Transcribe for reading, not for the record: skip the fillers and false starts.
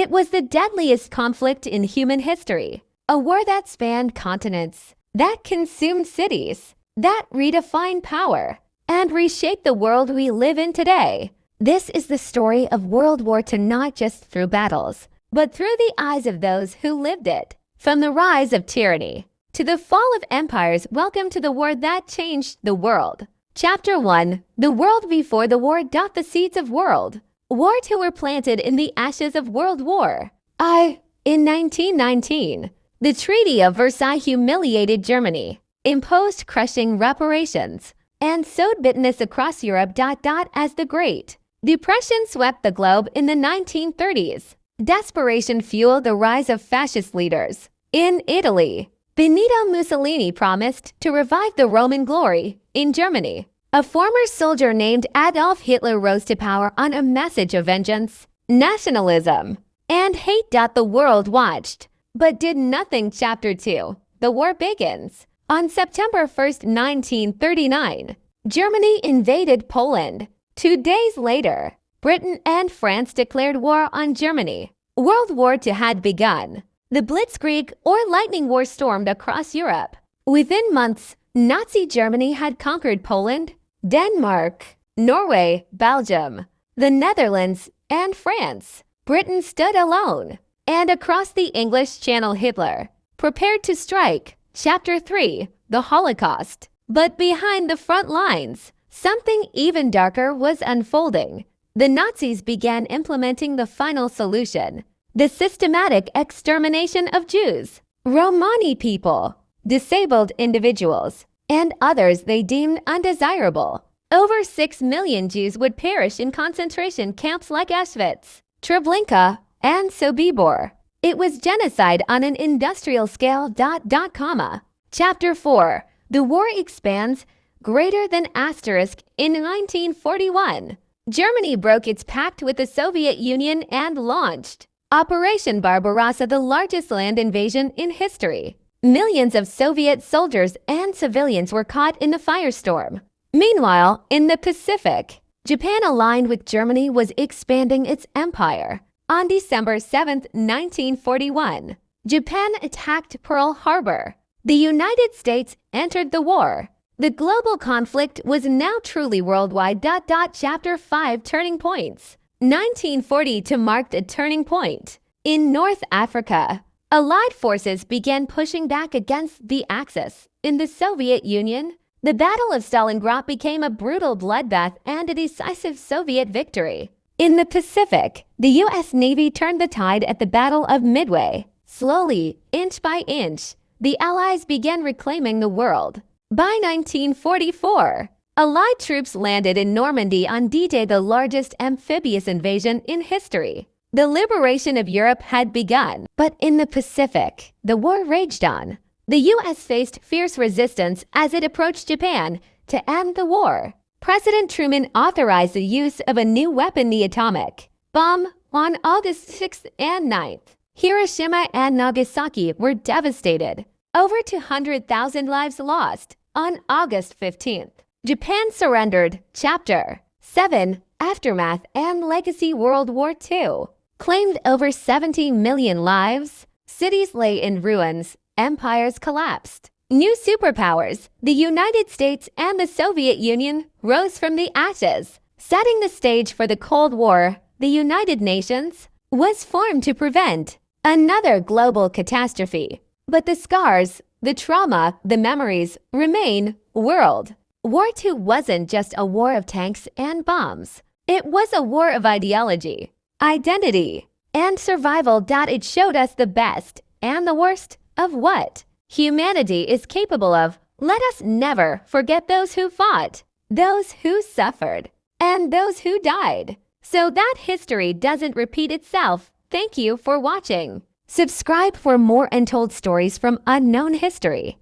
It was the deadliest conflict in human history, a war that spanned continents, that consumed cities, that redefined power, and reshaped the world we live in today. This is the story of World War II, not just through battles, but through the eyes of those who lived it. From the rise of tyranny to the fall of empires, welcome to the war that changed the world. Chapter 1. The World Before the War. The Seeds of World War II were planted in the ashes of World War I. In 1919, the Treaty of Versailles humiliated Germany, imposed crushing reparations, and sowed bitterness across Europe. As the Great Depression swept the globe in the 1930s, desperation fueled the rise of fascist leaders. In Italy, Benito Mussolini promised to revive the Roman glory. In Germany, a former soldier named Adolf Hitler rose to power on a message of vengeance, nationalism, and hate. The world watched, but did nothing. Chapter 2. The war begins. On September 1st, 1939, Germany invaded Poland. 2 days later, Britain and France declared war on Germany. World War II had begun. The Blitzkrieg, or lightning war, stormed across Europe. Within months, Nazi Germany had conquered Poland, Denmark, Norway, Belgium, the Netherlands, and France. Britain stood alone. And across the English Channel, Hitler prepared to strike. Chapter 3. The Holocaust. But behind the front lines, something even darker was unfolding. The Nazis began implementing the final solution: the systematic extermination of Jews, Romani people, disabled individuals, and others they deemed undesirable. Over 6 million Jews would perish in concentration camps like Auschwitz, Treblinka, and Sobibor. It was genocide on an industrial scale. Chapter 4. The war expands. Greater than asterisk. In 1941, Germany broke its pact with the Soviet Union and launched Operation Barbarossa, the largest land invasion in history. Millions of Soviet soldiers and civilians were caught in the firestorm. Meanwhile, in the Pacific, Japan, aligned with Germany, was expanding its empire. On December 7, 1941, Japan attacked Pearl Harbor. The United States entered the war. The global conflict was now truly worldwide. Chapter 5. Turning Points. 1940 marked a turning point. In North Africa, Allied forces began pushing back against the Axis. In the Soviet Union, the Battle of Stalingrad became a brutal bloodbath and a decisive Soviet victory. In the Pacific, the U.S. Navy turned the tide at the Battle of Midway. Slowly, inch by inch, the Allies began reclaiming the world. By 1944, Allied troops landed in Normandy on D-Day, the largest amphibious invasion in history. The liberation of Europe had begun, but in the Pacific, the war raged on. The U.S. faced fierce resistance as it approached Japan to end the war. President Truman authorized the use of a new weapon, the atomic bomb, on August 6th and 9th. Hiroshima and Nagasaki were devastated. Over 200,000 lives lost. On August 15th, Japan surrendered. Chapter 7. Aftermath and Legacy. World War II claimed over 70 million lives. Cities lay in ruins. Empires collapsed. New superpowers, the United States and the Soviet Union, rose from the ashes. Setting the stage for the Cold War, the United Nations was formed to prevent another global catastrophe. But the scars, the trauma, the memories remain. World War II wasn't just a war of tanks and bombs. It was a war of ideology, identity, and survival. It showed us the best and the worst of what humanity is capable of. Let us never forget those who fought, those who suffered, and those who died, so that history doesn't repeat itself. Thank you for watching. Subscribe for more untold stories from unknown history.